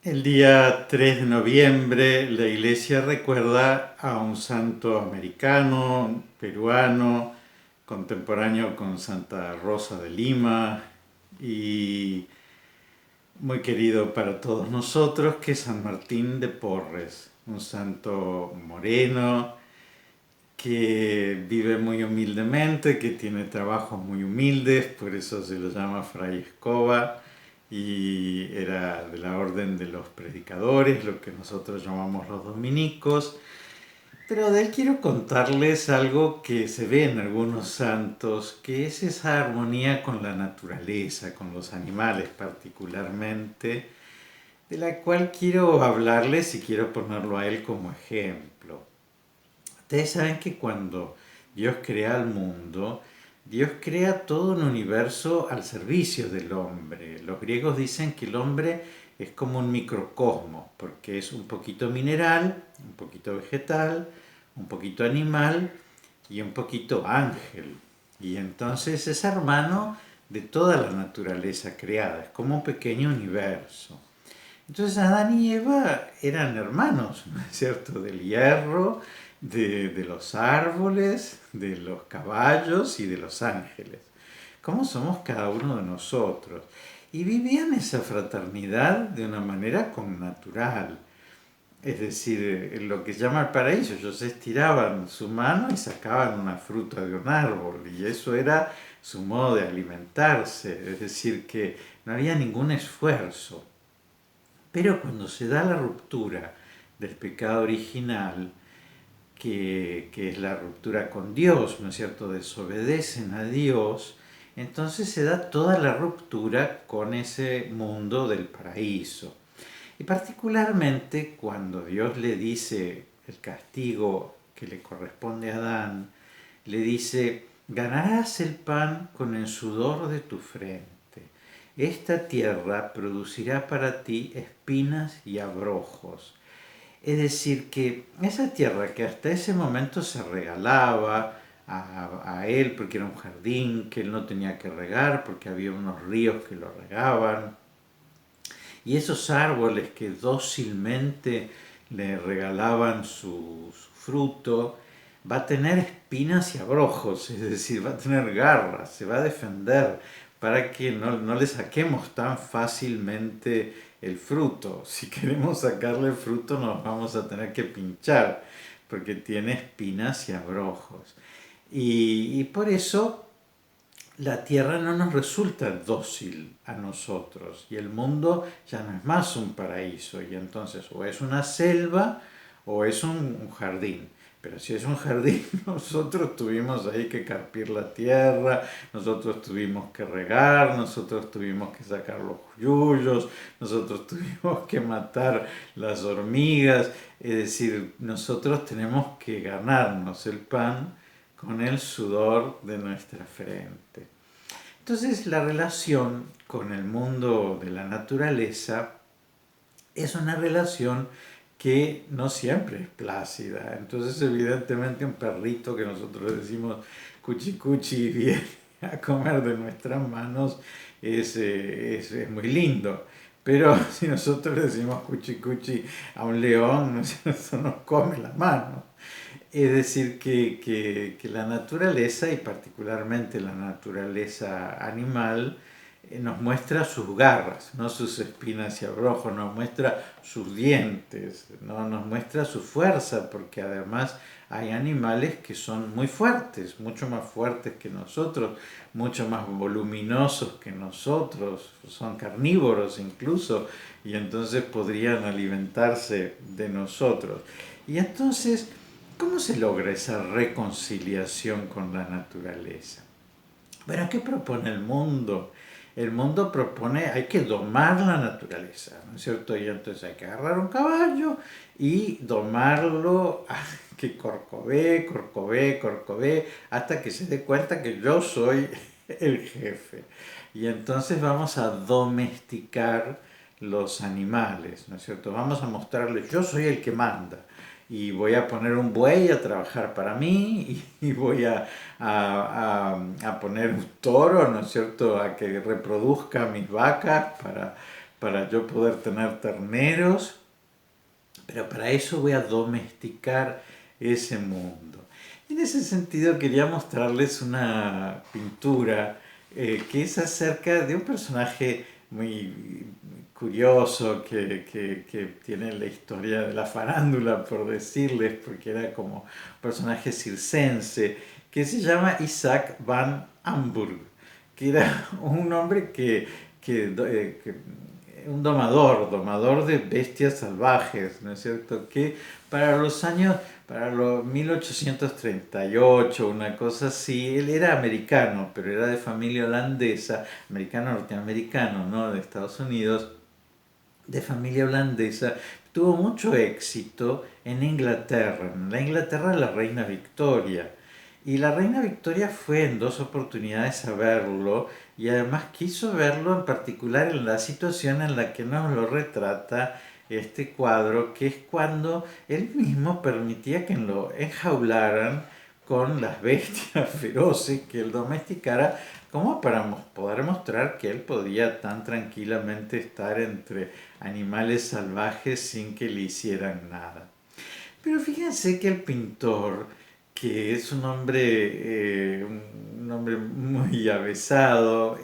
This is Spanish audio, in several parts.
El día 3 de noviembre la iglesia recuerda a un santo americano, peruano, contemporáneo con Santa Rosa de Lima y muy querido para todos nosotros, que es San Martín de Porres, un santo moreno que vive muy humildemente, que tiene trabajos muy humildes, por eso se lo llama Fray Escoba, y era de la orden de los predicadores, lo que nosotros llamamos los dominicos. Pero de él quiero contarles algo que se ve en algunos santos, que es esa armonía con la naturaleza, con los animales particularmente, de la cual quiero hablarles y quiero ponerlo a él como ejemplo. Ustedes saben que cuando Dios crea el mundo, Dios crea todo un universo al servicio del hombre. Los griegos dicen que el hombre es como un microcosmos, porque es un poquito mineral, un poquito vegetal, un poquito animal y un poquito ángel. Y entonces es hermano de toda la naturaleza creada, es como un pequeño universo. Entonces Adán y Eva eran hermanos, ¿no es cierto? Del hierro, de los árboles, de los caballos y de los ángeles. ¿Cómo somos cada uno de nosotros? Y vivían esa fraternidad de una manera connatural. Es decir, en lo que se llama el paraíso, ellos estiraban su mano y sacaban una fruta de un árbol, y eso era su modo de alimentarse, es decir, que no había ningún esfuerzo. Pero cuando se da la ruptura del pecado original, que es la ruptura con Dios, ¿no es cierto? Desobedecen a Dios, entonces se da toda la ruptura con ese mundo del paraíso. Y particularmente cuando Dios le dice el castigo que le corresponde a Adán, le dice, ganarás el pan con el sudor de tu frente. Esta tierra producirá para ti espinas y abrojos. Es decir, que esa tierra que hasta ese momento se regalaba a él porque era un jardín que él no tenía que regar, porque había unos ríos que lo regaban, y esos árboles que dócilmente le regalaban su fruto, va a tener espinas y abrojos, es decir, va a tener garras, se va a defender para que no le saquemos tan fácilmente el fruto. Si queremos sacarle el fruto nos vamos a tener que pinchar porque tiene espinas y abrojos. Y por eso la tierra no nos resulta dócil a nosotros y el mundo ya no es más un paraíso y entonces o es una selva o es un jardín. Pero si es un jardín, nosotros tuvimos ahí que carpir la tierra, nosotros tuvimos que regar, nosotros tuvimos que sacar los yuyos, nosotros tuvimos que matar las hormigas, es decir, nosotros tenemos que ganarnos el pan con el sudor de nuestra frente. Entonces la relación con el mundo de la naturaleza es una relación que no siempre es plácida. Entonces evidentemente un perrito que nosotros decimos cuchi cuchi viene a comer de nuestras manos es muy lindo. Pero si nosotros le decimos cuchi cuchi a un león, eso nos come la mano. Es decir, que la naturaleza, y particularmente la naturaleza animal, nos muestra sus garras, no sus espinas y abrojos, nos muestra sus dientes, ¿no? Nos muestra su fuerza, porque además hay animales que son muy fuertes, mucho más fuertes que nosotros, mucho más voluminosos que nosotros, son carnívoros incluso, y entonces podrían alimentarse de nosotros. Y entonces, ¿cómo se logra esa reconciliación con la naturaleza? Bueno, ¿qué propone el mundo? El mundo propone, hay que domar la naturaleza, ¿no es cierto? Y entonces hay que agarrar un caballo y domarlo, que corcové, corcové, corcové, hasta que se dé cuenta que yo soy el jefe. Y entonces vamos a domesticar los animales, ¿no es cierto? Vamos a mostrarles, yo soy el que manda y voy a poner un buey a trabajar para mí y voy a poner un toro, ¿no es cierto?, a que reproduzca mis vacas para yo poder tener terneros, pero para eso voy a domesticar ese mundo. En ese sentido quería mostrarles una pintura que es acerca de un personaje muy curioso que tiene la historia de la farándula, por decirles, porque era como un personaje circense, que se llama Isaac van Amburg, que era un hombre que un domador de bestias salvajes, ¿no es cierto? Que para los 1838, una cosa así, él era americano, pero era de familia holandesa, americano norteamericano, ¿no? De Estados Unidos, de familia holandesa, tuvo mucho éxito en Inglaterra, en la Inglaterra de la reina Victoria. Y la reina Victoria fue en dos oportunidades a verlo y además quiso verlo en particular en la situación en la que nos lo retrata este cuadro, que es cuando él mismo permitía que lo enjaularan con las bestias feroces que él domesticara, como para poder mostrar que él podía tan tranquilamente estar entre animales salvajes sin que le hicieran nada. Pero fíjense que el pintor, que es un hombre muy avesado,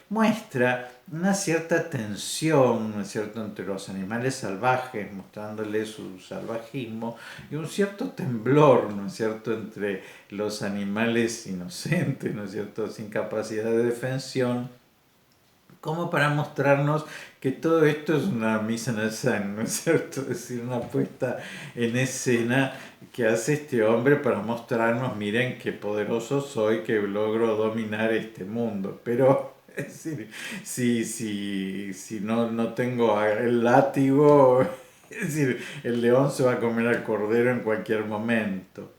muestra una cierta tensión, ¿no es cierto?, entre los animales salvajes, mostrándole su salvajismo, y un cierto temblor, ¿no es cierto?, entre los animales inocentes, ¿no es cierto?, sin capacidad de defensión, como para mostrarnos que todo esto es una mise en scène, ¿no es cierto? Es decir, una puesta en escena que hace este hombre para mostrarnos, miren qué poderoso soy, que logro dominar este mundo. Pero, es decir, si no tengo el látigo, es decir, el león se va a comer al cordero en cualquier momento.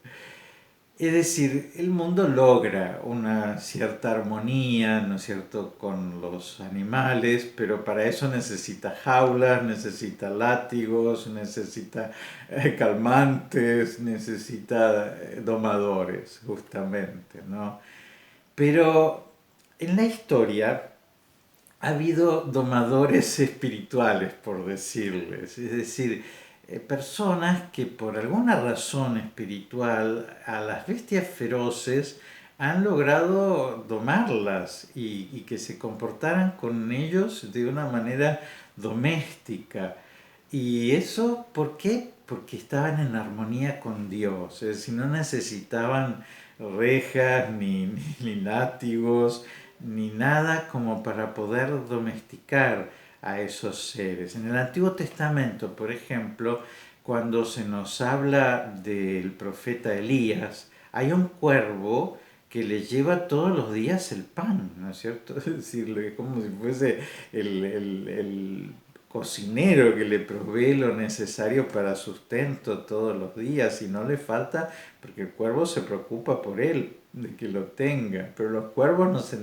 Es decir, el mundo logra una cierta armonía, ¿no es cierto?, con los animales, pero para eso necesita jaulas, necesita látigos, necesita calmantes, necesita domadores, justamente, ¿no? Pero en la historia ha habido domadores espirituales, por decirles, es decir, personas que por alguna razón espiritual a las bestias feroces han logrado domarlas y que se comportaran con ellos de una manera doméstica. ¿Y eso por qué? Porque estaban en armonía con Dios, es decir, no necesitaban rejas ni látigos ni nada como para poder domesticar a esos seres. En el Antiguo Testamento, por ejemplo, cuando se nos habla del profeta Elías, hay un cuervo que le lleva todos los días el pan, ¿no es cierto? Es decir, como si fuese el cocinero que le provee lo necesario para sustento todos los días y no le falta porque el cuervo se preocupa por él, de que lo tenga, pero los cuervos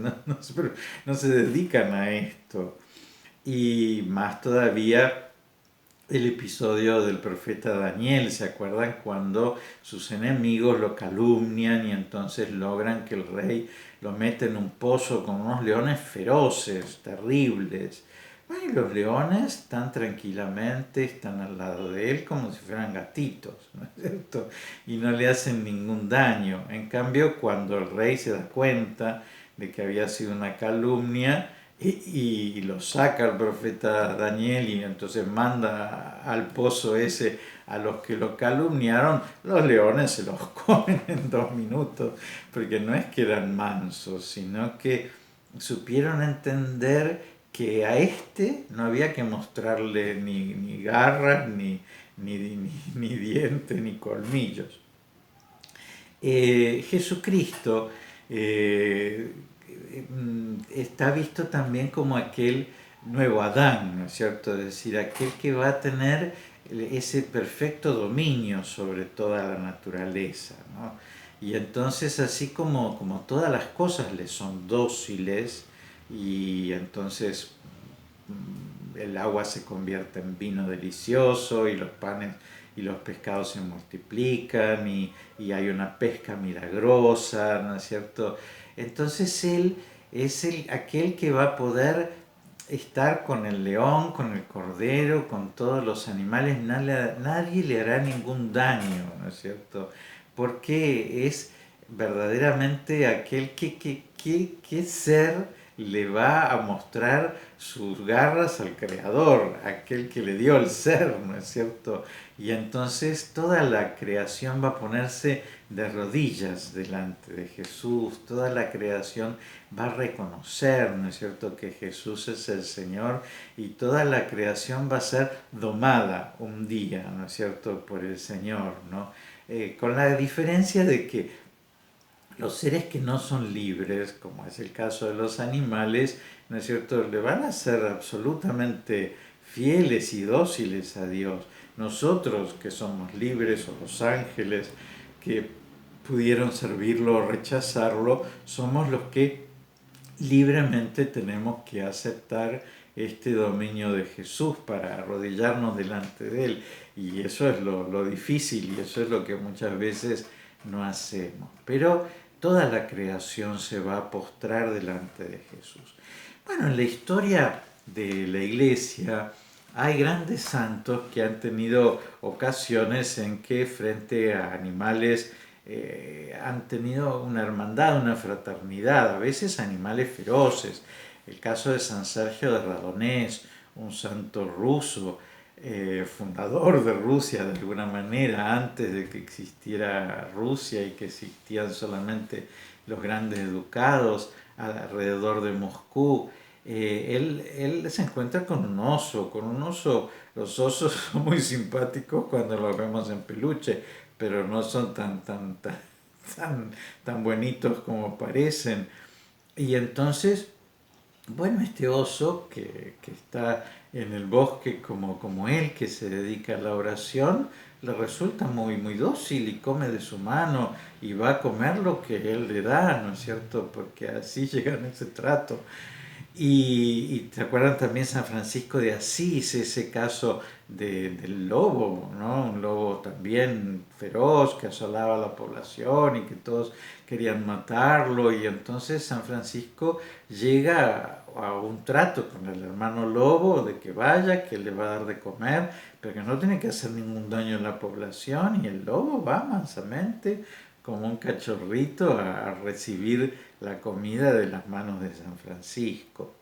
no se dedican a esto. Y más todavía el episodio del profeta Daniel, ¿se acuerdan? Cuando sus enemigos lo calumnian y entonces logran que el rey lo meta en un pozo con unos leones feroces, terribles. Bueno, y los leones están tranquilamente, están al lado de él como si fueran gatitos, ¿no es cierto? Y no le hacen ningún daño. En cambio, cuando el rey se da cuenta de que había sido una calumnia, y lo saca el profeta Daniel y entonces manda al pozo ese a los que lo calumniaron, los leones se los comen en 2 minutos, porque no es que eran mansos, sino que supieron entender que a este no había que mostrarle ni garras, ni dientes, ni colmillos. Jesucristo eh, está visto también como aquel nuevo Adán, ¿no es cierto? Es decir, aquel que va a tener ese perfecto dominio sobre toda la naturaleza, ¿no? Y entonces así como todas las cosas le son dóciles y entonces el agua se convierte en vino delicioso y los panes y los pescados se multiplican y hay una pesca milagrosa, ¿no es cierto? Entonces él es aquel que va a poder estar con el león, con el cordero, con todos los animales, nadie le hará ningún daño, ¿no es cierto? Porque es verdaderamente aquel que ser le va a mostrar sus garras al Creador, aquel que le dio el ser, ¿no es cierto? Y entonces toda la creación va a ponerse de rodillas delante de Jesús, toda la creación va a reconocer, ¿no es cierto?, que Jesús es el Señor, y toda la creación va a ser domada un día, ¿no es cierto?, por el Señor, ¿no? Con la diferencia de que los seres que no son libres, como es el caso de los animales, ¿no es cierto?, le van a ser absolutamente fieles y dóciles a Dios. Nosotros que somos libres, o los ángeles que pudieron servirlo o rechazarlo, somos los que libremente tenemos que aceptar este dominio de Jesús para arrodillarnos delante de Él. Y eso es lo difícil, y eso es lo que muchas veces no hacemos. Pero toda la creación se va a postrar delante de Jesús. Bueno, en la historia de la iglesia hay grandes santos que han tenido ocasiones en que frente a animales han tenido una hermandad, una fraternidad, a veces animales feroces. El caso de San Sergio de Radonés, un santo ruso, fundador de Rusia de alguna manera, antes de que existiera Rusia y que existían solamente los grandes ducados alrededor de Moscú. Él se encuentra con un oso. Los osos son muy simpáticos cuando los vemos en peluche, pero no son tan bonitos como parecen. Y entonces, bueno, este oso que está en el bosque como él, que se dedica a la oración, le resulta muy dócil y come de su mano y va a comer lo que él le da, ¿no es cierto? Porque así llegan a ese trato. Y te acuerdan también San Francisco de Asís, ese caso del lobo, ¿no? Un lobo también feroz que asolaba a la población y que todos querían matarlo. Y entonces San Francisco llega a un trato con el hermano lobo de que vaya, que le va a dar de comer, pero que no tiene que hacer ningún daño a la población. Y el lobo va mansamente como un cachorrito a recibir la comida de las manos de San Francisco.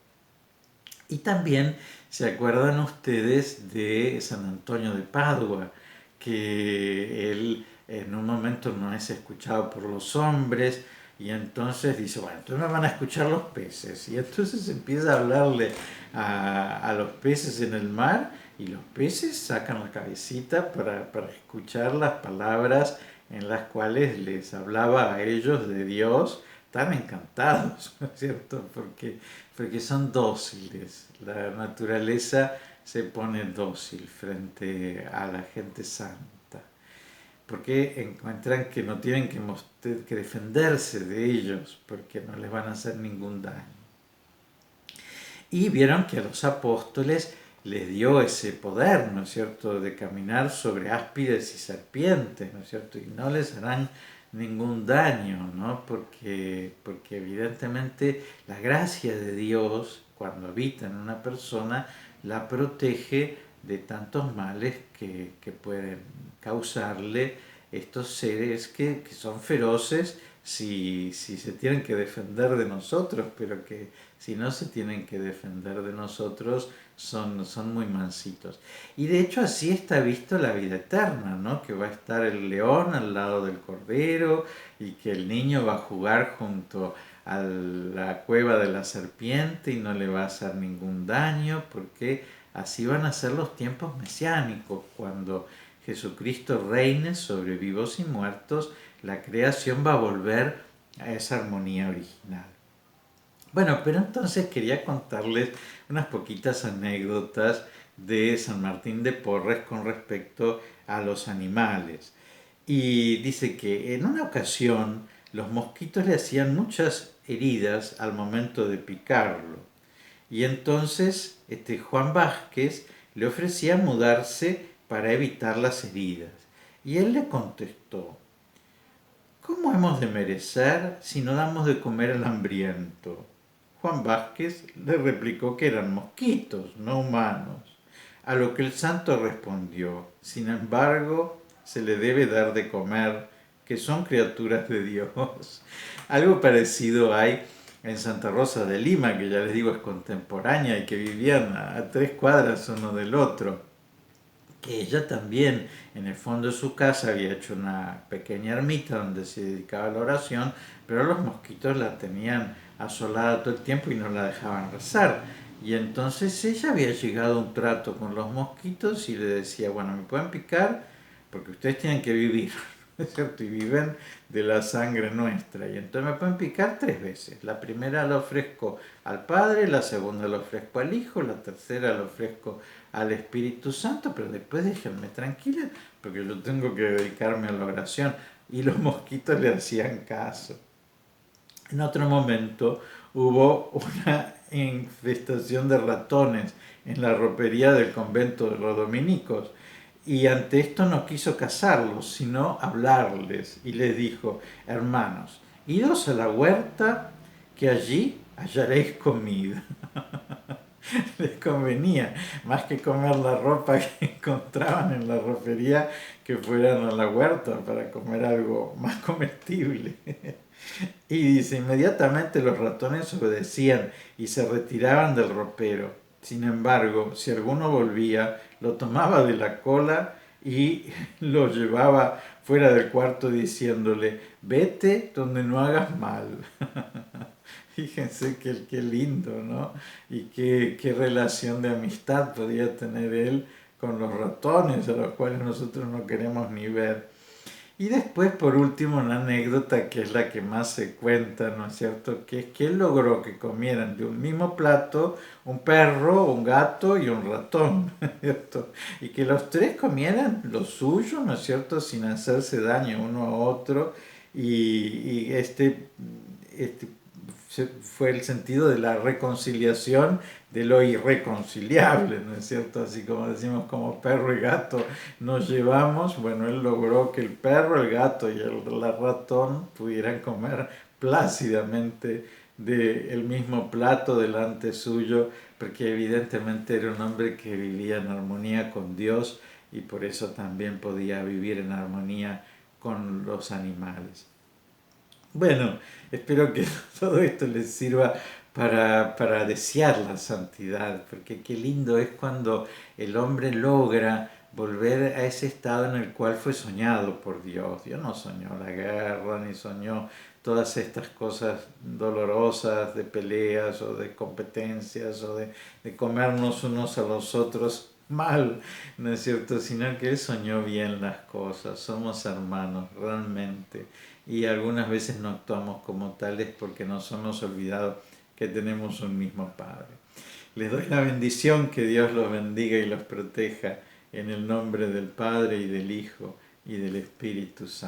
Y también se acuerdan ustedes de San Antonio de Padua, que él en un momento no es escuchado por los hombres, y entonces dice, bueno, entonces me van a escuchar los peces. Y entonces empieza a hablarle a los peces en el mar, y los peces sacan la cabecita para escuchar las palabras en las cuales les hablaba a ellos de Dios, tan encantados, ¿no es cierto? Porque son dóciles. La naturaleza se pone dócil frente a la gente santa, porque encuentran que no tienen que defenderse de ellos, porque no les van a hacer ningún daño. Y vieron que a los apóstoles les dio ese poder, ¿no es cierto?, de caminar sobre áspides y serpientes, ¿no es cierto?, y no les harán ningún daño, ¿no? Porque evidentemente la gracia de Dios, cuando habita en una persona, la protege de tantos males que pueden causarle estos seres que son feroces si se tienen que defender de nosotros, pero que si no se tienen que defender de nosotros son muy mansitos. Y de hecho así está visto la vida eterna, ¿no? Que va a estar el león al lado del cordero, y que el niño va a jugar junto a la cueva de la serpiente y no le va a hacer ningún daño, porque así van a ser los tiempos mesiánicos, cuando Jesucristo reine sobre vivos y muertos. La creación va a volver a esa armonía original. Bueno, pero entonces quería contarles unas poquitas anécdotas de San Martín de Porres con respecto a los animales. Y dice que en una ocasión los mosquitos le hacían muchas heridas al momento de picarlo. Y entonces Juan Vázquez le ofrecía mudarse para evitar las heridas. Y él le contestó, ¿cómo hemos de merecer si no damos de comer al hambriento? Juan Vázquez le replicó que eran mosquitos, no humanos, a lo que el santo respondió: sin embargo, se le debe dar de comer, que son criaturas de Dios. Algo parecido hay en Santa Rosa de Lima, que ya les digo es contemporánea y que vivían a 3 cuadras uno del otro, que ella también en el fondo de su casa había hecho una pequeña ermita donde se dedicaba a la oración, pero los mosquitos la tenían asolada todo el tiempo y no la dejaban rezar. Y entonces ella había llegado a un trato con los mosquitos y le decía: bueno, me pueden picar porque ustedes tienen que vivir, ¿no es cierto? Y viven de la sangre nuestra. Y entonces me pueden picar 3 veces. La primera la ofrezco al Padre, la segunda la ofrezco al Hijo, la tercera la ofrezco al Espíritu Santo, pero después déjenme tranquila porque yo tengo que dedicarme a la oración. Y los mosquitos le hacían caso. En otro momento hubo una infestación de ratones en la ropería del convento de los dominicos y ante esto no quiso cazarlos, sino hablarles y les dijo: hermanos, idos a la huerta, que allí hallaréis comida. Les convenía, más que comer la ropa que encontraban en la ropería, que fueran a la huerta para comer algo más comestible. Y dice: inmediatamente los ratones obedecían y se retiraban del ropero. Sin embargo, si alguno volvía, lo tomaba de la cola y lo llevaba fuera del cuarto diciéndole: vete donde no hagas mal. Fíjense qué lindo, ¿no? Y qué relación de amistad podía tener él con los ratones, a los cuales nosotros no queremos ni ver. Y después, por último, una anécdota que es la que más se cuenta, ¿no es cierto? Que es que él logró que comieran de un mismo plato un perro, un gato y un ratón, ¿no es cierto? Y que los tres comieran lo suyo, ¿no es cierto? Sin hacerse daño uno a otro. Y este fue el sentido de la reconciliación de lo irreconciliable, ¿no es cierto? Así como decimos, como perro y gato nos llevamos, bueno, él logró que el perro, el gato y el ratón pudieran comer plácidamente del mismo plato delante suyo, porque evidentemente era un hombre que vivía en armonía con Dios y por eso también podía vivir en armonía con los animales. Bueno, espero que todo esto les sirva para desear la santidad, porque qué lindo es cuando el hombre logra volver a ese estado en el cual fue soñado por Dios. Dios no soñó la guerra, ni soñó todas estas cosas dolorosas de peleas o de competencias o de comernos unos a los otros mal, ¿no es cierto? Sino que Él soñó bien las cosas, somos hermanos realmente y algunas veces no actuamos como tales porque nos hemos olvidado que tenemos un mismo Padre. Les doy la bendición, que Dios los bendiga y los proteja en el nombre del Padre y del Hijo y del Espíritu Santo.